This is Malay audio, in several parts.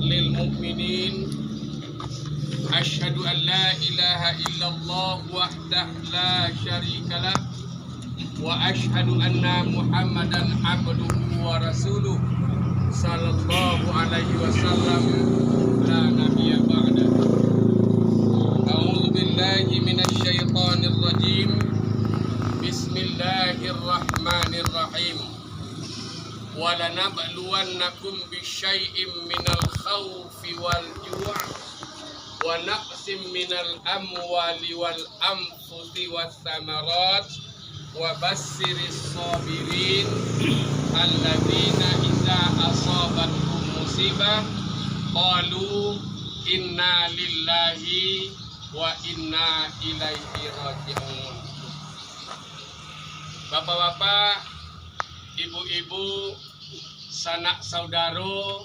للمؤمنين أشهد أن لا إله إلا الله وحده لا شريك له وأشهد أن محمدا عبده ورسوله صلى الله عليه وسلم لا نبي بعده. أعوذ بالله من الشيطان الرجيم. بسم الله الرحمن الرحيم. وَلَنَبْلُوَنَّكُمْ بِشَيْءٍ مِّنَ الْخَوْفِ وَالْجُوعِ وَنَقْصٍ مِّنَ الْأَمْوَالِ وَالْأَنفُسِ وَالثَّمَرَاتِ وَبَشِّرِ الصَّابِرِينَ الَّذِينَ إِذَا أَصَابَتْهُم مُّصِيبَةٌ قَالُوا إِنَّا لِلَّهِ وَإِنَّا إِلَيْهِ رَاجِعُونَ. Bapak-bapak, ibu-ibu, sanak saudaro,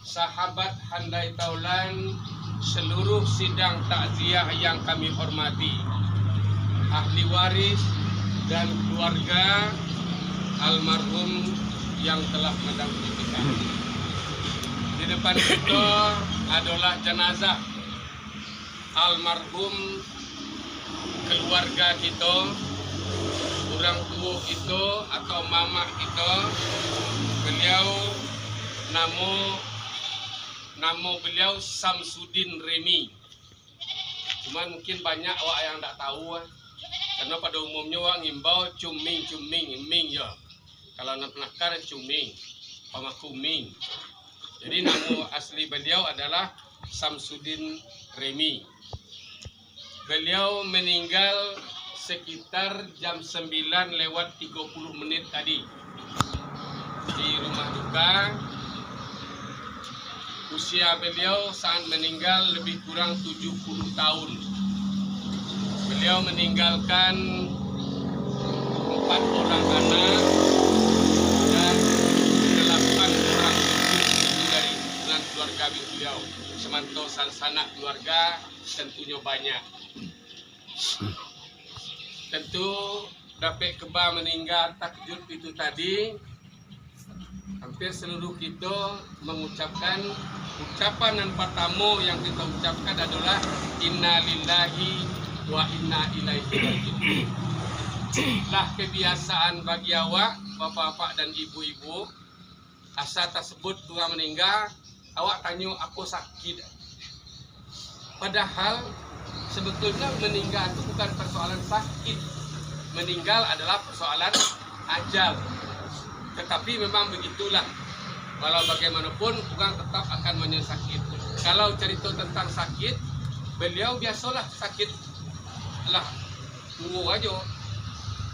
sahabat handai taulan, seluruh sidang takziah yang kami hormati, ahli waris dan keluarga almarhum yang telah mendahului kita. Di depan kita adalah jenazah almarhum keluarga kita, orang tua itu atau mama itu. Beliau nama beliau Samsudin Remi. Cuman mungkin banyak awak yang tak tahu, karena pada umumnya orang ngimbau cuming ya. Kalau nak penakar cuming, pamakuming. Jadi nama asli beliau adalah Samsudin Remi. Beliau meninggal sekitar jam 9:30 tadi di rumah duka. Usia beliau saat meninggal lebih kurang 70 tahun. Beliau meninggalkan 4 orang anak dan 8 orang cucu dari keluarga beliau. Semantau sanak keluarga tentunya banyak. Tentu dapat keba meninggal takjub itu tadi, hampir seluruh kita mengucapkan ucapan yang pertama yang kita ucapkan adalah inna lillahi wa inna ilaihi raji'un. Lah kebiasaan bagi awak bapak-bapak dan ibu-ibu, asa tersebut tua meninggal, awak tanya aku sakit. Padahal sebetulnya meninggal itu bukan persoalan sakit. Meninggal adalah persoalan ajal. Tetapi memang begitulah. Walau bagaimanapun orang tetap akan menyesakit. Kalau cerita tentang sakit, beliau biasalah sakit lah. Tunggu aja.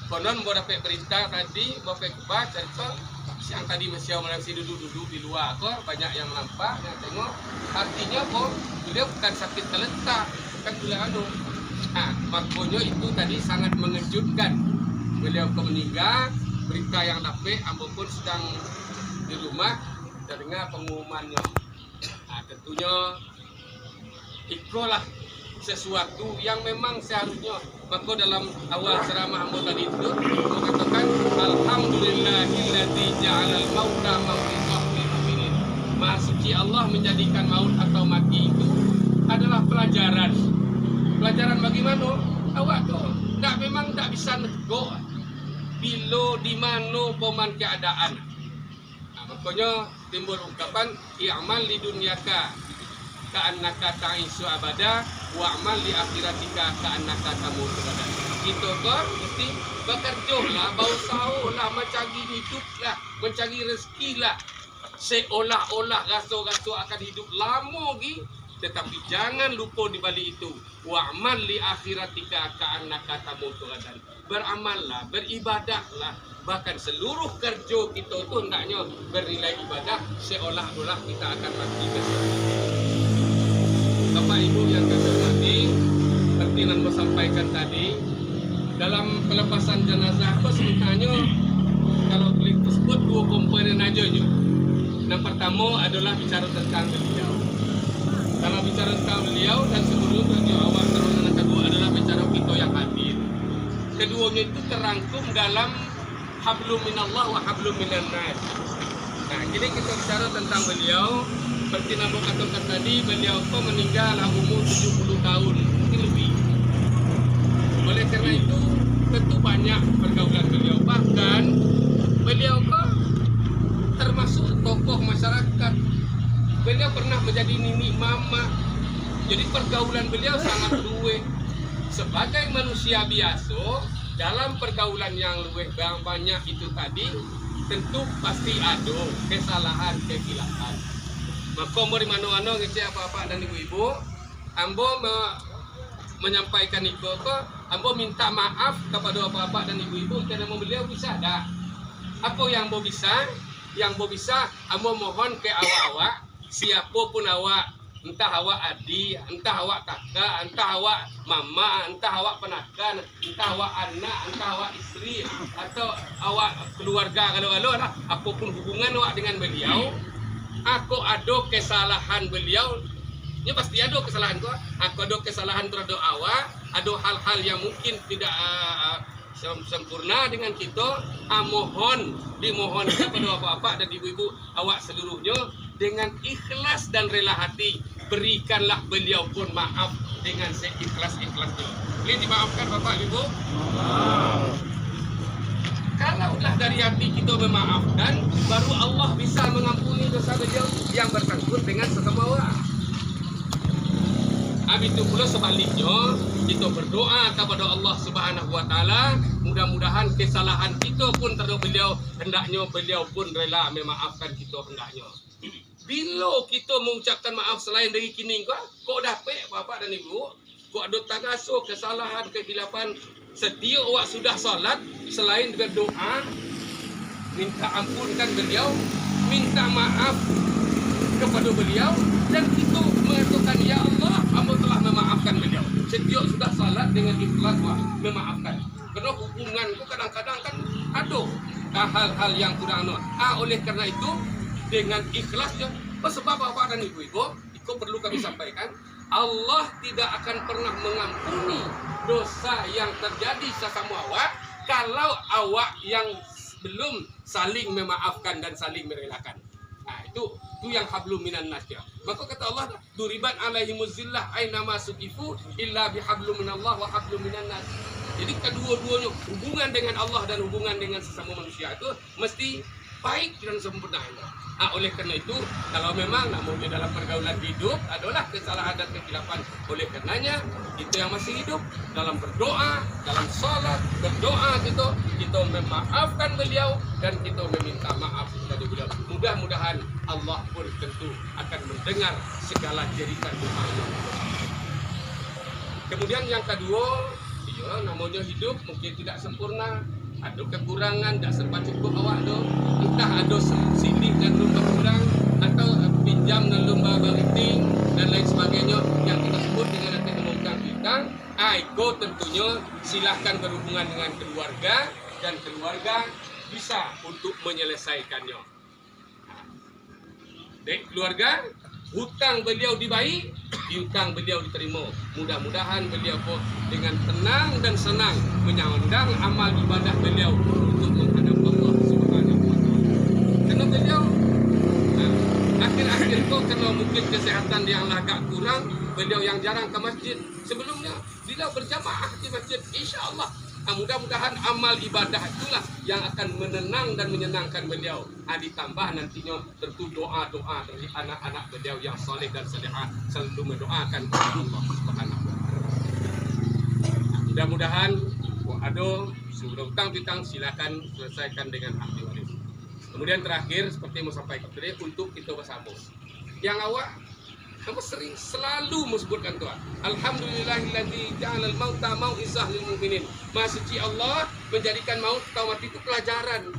Konon mau dapat berita tadi, dapat kebah cerita siang tadi masih duduk di luar. Banyak yang nampak, yang tengok. Artinya kok beliau bukan sakit terletak. Kan beliau makanya itu tadi sangat mengejutkan. Beliau meninggal, berita yang dapat, ambo pun sedang di rumah dengar pengumumannya. Tentunya itulah sesuatu yang memang seharusnya. Maka dalam awal ceramah ambo tadi itu mengatakan alhamdulillahilladzi ja'alal mauta maw'izatan lil mu'minin. Maha suci Allah menjadikan maut atau mati itu adalah pelajaran. Pelajaran bagaimana? Awak tu memang tak bisa nego bila di mana poman keadaan. Makanya timbul ungkapan i'mal li dunyaka ka'annaka ta'isu abada wa amal li akhiratika ka'annaka tamutu abada. Kita kan mesti bekerja lah, berusaha lah, mencari hidup lah, mencari rezeki lah. Seolah-olah rasa-rasa akan hidup lama lagi. Tetapi jangan lupa di balik itu wa'mal li akhiratika ka'annaka tamutu gadan. Beramallah, beribadahlah. Bahkan seluruh kerja kita itu hendaknya bernilai ibadah seolah-olah kita akan mati besok. Bapak Ibu yang kami hormati, seperti yang saya sampaikan tadi, dalam pelepasan jenazah itu sebenarnya kalau klik tersebut 2 komponen aja. Yang pertama adalah bicara tentang beliau. Kalau bicara tentang beliau dan sebelum bagi awal terus yang kedua adalah bicara kita yang hadir. Keduanya itu terangkum dalam hablum minallah wa hablum minan nas. Nah, jadi kita bicara tentang beliau. Seperti Nabi katakan tadi, beliau pun meninggal umur 70 tahun, mungkin lebih. Oleh karena itu, tentu banyak pergaulan beliau. Bahkan beliau pun termasuk tokoh masyarakat. Beliau pernah menjadi nini mama. Jadi pergaulan beliau sangat luweh. Sebagai manusia biasa, dalam pergaulan yang luweh banyak itu tadi, tentu pasti ada kesalahan, kehilapan. Maka mari mano-ano ngecek apa-apa dan ibu-ibu, ambo menyampaikan itu kok, ambo minta maaf kepada apa-apa dan ibu-ibu karena beliau bisa dah. Apa yang ambo bisa? Yang ambo bisa, ambo mohon ke awak-awak, siapapun awak, entah awak adik, entah awak kakak, entah awak mama, entah awak penakan, entah awak anak, entah awak istri, atau awak keluarga, kalau lah, apapun hubungan awak dengan beliau, aku ada kesalahan beliau, ini pasti ada kesalahan kok. Aku ada kesalahan terhadap awak, ada hal-hal yang mungkin tidak sempurna dengan kita. Dimohon kepada bapak-bapak dan ibu-ibu awak seluruhnya dengan ikhlas dan rela hati, berikanlah beliau pun maaf dengan seikhlas-ikhlasnya. Boleh dimaafkan bapak ibu? Kalaulah dari hati kita memaafkan, baru Allah bisa mengampuni dosa beliau yang bersangkut dengan sesama orang. Itu pula sebaliknya, kita berdoa kepada Allah Subhanahu wa taala, mudah-mudahan kesalahan kita pun terhadap beliau, hendaknya beliau pun rela memaafkan kita hendaknya. Bila kita mengucapkan maaf selain dari kini kok dapat bapak dan ibu, kok ada tagaso kesalahan, kehilapan, setiap awak sudah salat, selain berdoa minta ampunkan beliau, minta maaf kepada beliau, dan kita mengatakan ya Allah, hamba telah memaafkan beliau. Setiap sudah salat dengan ikhlas memaafkan. Kerana hubungan itu kadang-kadang kan ada hal-hal yang kurang oleh karena itu dengan ikhlasnya, sebab bapak dan ibu-ibu, itu perlu kami sampaikan, Allah tidak akan pernah mengampuni dosa yang terjadi sesama awak kalau awak yang belum saling memaafkan dan saling merelakan. Itu yang hablum minan nas ya. Maka kata Allah, duriban alaihimuz zillah aina ma suqifu illa bihablum minallah wa hablum minan nas. Jadi kedua-duanya hubungan dengan Allah dan hubungan dengan sesama manusia itu mesti baik dan sempurna. Oleh karena itu, kalau memang namun dalam pergaulan hidup adalah kesalahan dan kehilapan, oleh karenanya kita yang masih hidup dalam berdoa, dalam salat, berdoa kita memaafkan beliau dan kita meminta maaf kepada beliau. Mudah-mudahan Allah pun tentu akan mendengar segala jeritan doa. Kemudian yang kedua, namanya hidup mungkin tidak sempurna, ada kekurangan, tak serba cukup awak tu, entah ada silih dan lumba kurang, atau pinjam dan lumba beriting dan lain sebagainya yang kita sebut dengan nanti mengungkang bintang. Itu tentunya silahkan berhubungan dengan keluarga dan keluarga bisa untuk menyelesaikannya. Baik keluarga, hutang beliau dibayar, hutang beliau diterima. Mudah-mudahan beliau pun dengan tenang dan senang menyandang amal ibadah beliau untuk menghadap Allah Subhanahu wa taala. Karena beliau akhir-akhir itu karena mungkin kesehatan yang agak kurang, beliau yang jarang ke masjid. Sebelumnya beliau berjamaah di masjid, insya-Allah. Mudah-mudahan amal ibadah itulah yang akan menenang dan menyenangkan beliau. Ditambah nantinya tentu doa-doa dari anak-anak beliau yang soleh dan salihah selalu mendoakan kepada Allah Subhanahu wa taala. Mudah-mudahan ada sudah hutang piutang silakan selesaikan dengan ahli waris. Kemudian terakhir seperti yang saya sampaikan tadi, untuk kita bersama. Yang awak kamu sering selalu menyebutkan Tuhan. Alhamdulillahilladzi ja'alal mauta mau'izah lil mu'minin. Maha suci Allah menjadikan maut atau mati itu pelajaran.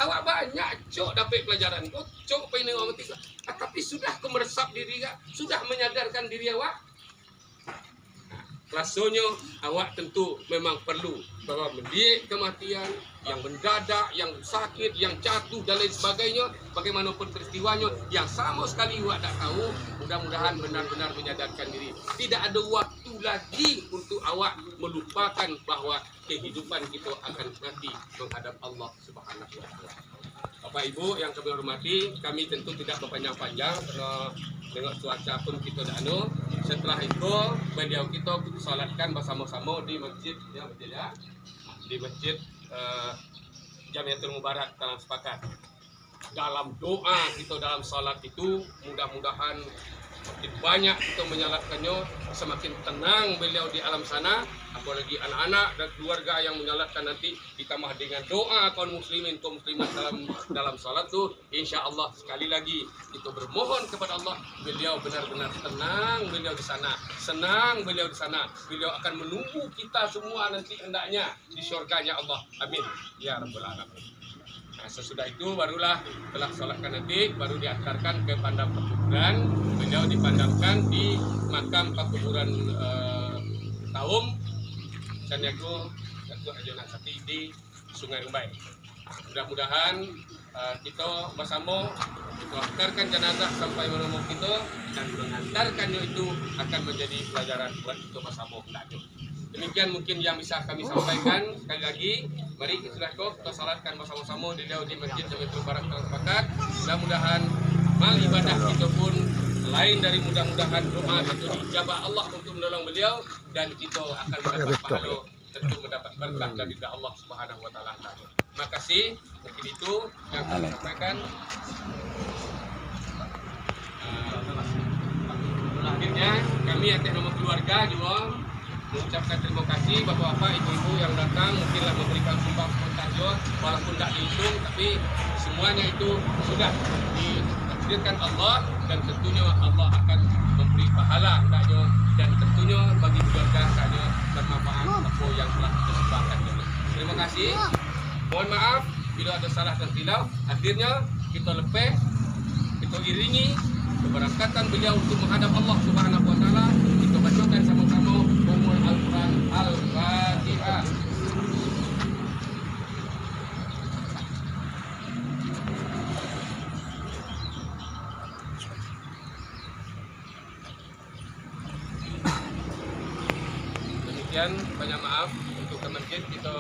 Awak banyak cok dapat pelajaran. Cok pengen orang mati. Tapi sudah meresap diri, sudah menyadarkan diri awak. Rasanya awak tentu memang perlu bahwa mendidik kematian yang mendadak, yang sakit, yang jatuh dan lain sebagainya, bagaimanapun peristiwanya yang sama sekali awak tak tahu. Mudah-mudahan benar-benar menyadarkan diri. Tidak ada waktu lagi untuk awak melupakan bahwa kehidupan kita akan mati menghadap Allah Subhanahu wa taala. Bapak Ibu yang kami hormati, kami tentu tidak berpanjang-panjang karena Tengok cuaca pun kita dah anu. Setelah itu beliau kita salatkan bersama-sama di masjid ya, betul ya. Di masjid Jamiatul Mubarak dalam sepakat. Dalam doa kita dalam salat itu mudah-mudahan semakin banyak kita menyalatkannya, semakin tenang beliau di alam sana, apalagi anak-anak dan keluarga yang menyalatkan nanti ditambah dengan doa kaum muslimin kaum muslimat dalam salat tu, insya Allah sekali lagi kita bermohon kepada Allah beliau benar-benar tenang beliau di sana, senang beliau di sana, beliau akan menunggu kita semua nanti hendaknya di syurganya Allah, amin ya rabbal alamin. Nah, sesudah itu barulah telah sholatkan nanti baru diantarkan ke pandang pekuburan. Beliau dipandangkan di makam pekuburan Taum Sanyago Datuk Haji Nasati di Sungai Rumbai. Mudah-mudahan kita bersama mengantarkan jenazah sampai menemukan kita dan mengantarkannya itu akan menjadi pelajaran buat kita bersama hendaknya. Demikian mungkin yang bisa kami sampaikan. Sekali lagi, mari kita salatkan bersama-sama di Masjid Jamiatul Mubarak dalam sepakat. Mudah-mudahan mal ibadah kita pun lain dari mudah-mudahan doa itu dijabah Allah untuk menolong beliau dan kita akan mendapat pahala, tentu mendapat berkah dari Allah Subhanahu wa taala. Terima kasih. Mungkin itu yang kami sampaikan. Akhirnya kami atas nama keluarga juga mengucapkan terima kasih bapak-bapak, ibu-ibu yang datang mungkinlah memberikan sumbang spontan walaupun tidak dihitung, tapi semuanya itu sudah ditakdirkan Allah dan tentunya Allah akan memberi pahala hendaknya dan tentunya bagi keluarga hendaknya bermanfaat apa yang telah kita sumbangkan. Terima kasih. Mohon maaf bila ada salah dan silap. Akhirnya kita lepeh, kita iringi keberangkatan beliau untuk menghadap Allah Subhanahu wa taala. Kita bacakan sama-sama Ummul Al-Quran Al-Fatihah. Demikian, banyak maaf untuk ke masjid kita